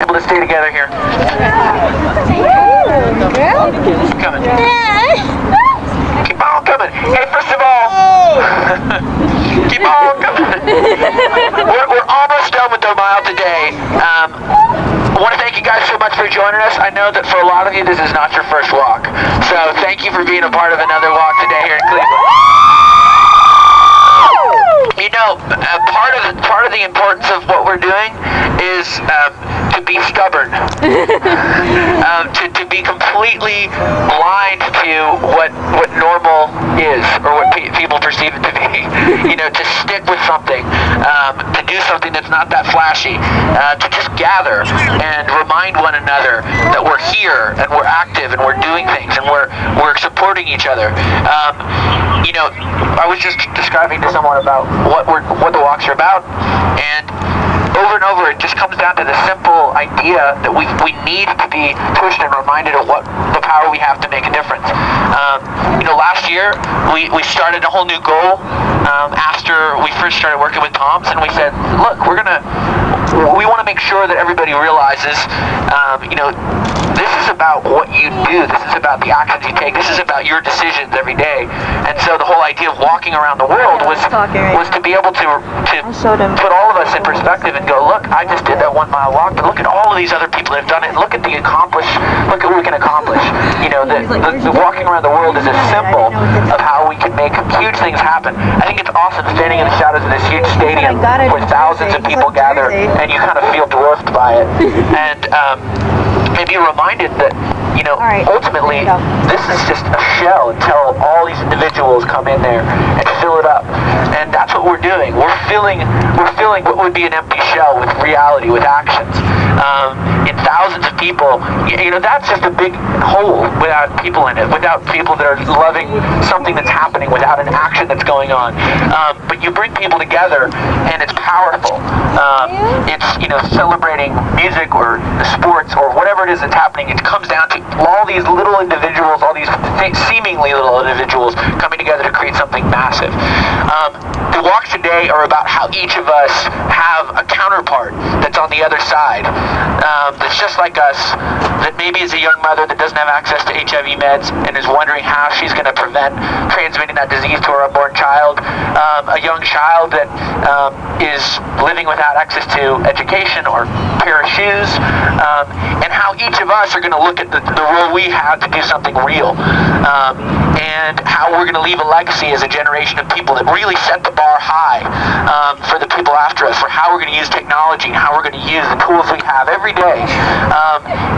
able to stay together here. Keep coming. Keep on coming. Hey, first of all, keep on coming. We're almost done with the mile today. I want to thank you guys so much for joining us. I know that for a lot of you, this is not your first walk. So thank you for being a part of another walk today here in Cleveland. You know, part of the importance of what we're doing is to be stubborn, to be completely blind to what normal is or what people perceive it to be. You know, to stick with something, to do something that's not that flashy, to just gather and remind one another that we're here and we're active and we're doing things and we're supporting each other. You know, I was just describing to someone about what the walks are about, and over, it just comes down to the simple idea that we need to be pushed and reminded of what the power we have to make a difference. You know, last year we started a whole new goal after we first started working with Toms, and we said, look, we want to make sure that everybody realizes, you know, this is about what you do. This is about the actions you take. This is about your decisions every day. And so the whole idea of walking around the world was to be able to put all of us in perspective and go, look, I just did that 1 mile walk, but look at all of these other people that have done it, and look at what we can accomplish. You know, the walking around the world is a symbol of how we can make huge things happen. I think it's awesome standing in the shadows of this huge stadium where thousands of people gather, and you kind of feel dwarfed by it. And maybe you're reminded that, you know, ultimately, this is just a shell until all these individuals come in there and fill it up. And that's what we're doing. We're filling what would be an empty shell with reality, with actions. In thousands of people, you know, that's just a big hole without people in it, without people that are loving something that's happening, without an action that's going on. But you bring people together, and it's powerful. It's, you know, celebrating music or sports or whatever it is that's happening. It comes down to all these little individuals, all these seemingly little individuals coming together to create something massive. The walks today are about how each of us have a counterpart that's on the other side, that's just like us, that maybe is a young mother that doesn't have access to HIV meds and is wondering how she's going to prevent transmitting that disease to her unborn child, a young child that is living without access to education or a pair of shoes, and how each of us are going to look at the role we have to do something real, and how we're going to leave a legacy as a generation of people that really set the bar high for the people after us, for how we're going to use technology and how we're going to use the tools we have every day,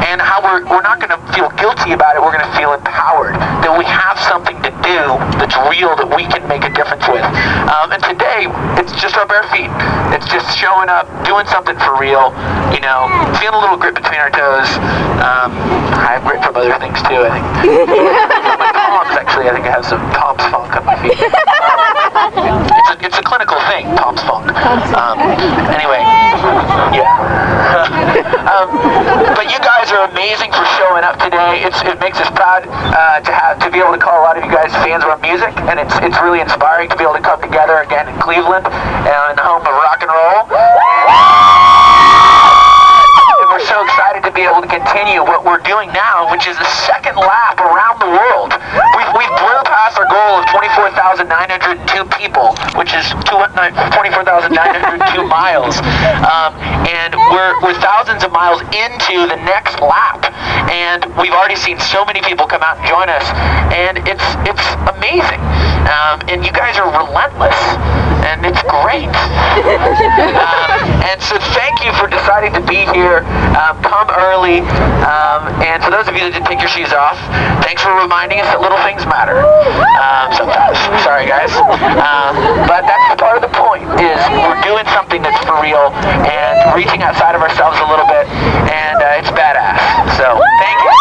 and how we're not going to feel guilty about it. We're going to feel empowered that we have something to do that's real, that we can make a difference with. And today, it's just our bare feet. It's just showing up, doing something for real, you know, feeling a little grit between our toes. I have grit from other things too, I think. My palms, actually, I think I have some Tom's funk on my feet. It's a clinical thing, Tom's funk. Anyway, yeah. But you guys are amazing for showing up today. It makes us proud to be able to call a lot of you guys fans of our music, and it's really inspiring to be able to come together again in Cleveland, in the home of rock and roll. And we're so excited to be able to continue what we're doing now, which is a second lap around the world. We've blew past our goal of 24,902 people, which is 24,902 miles, and we're thousands of miles into the next lap, and we've already seen so many people come out and join us, and it's amazing, and you guys are relentless, and it's great. And so thank you for deciding to be here. Come early, and for those of you that didn't take your shoes off, thanks for reminding us that little things matter. Sometimes, sorry guys, but that's the part of the point, is we're doing something that's for real and reaching outside of ourselves a little bit, and it's badass. So thank you.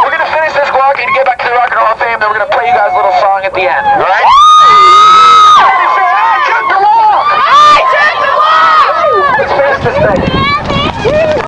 We're gonna finish this walk and get back to the Rock and Roll of Fame, then we're gonna play you guys a little song at the end.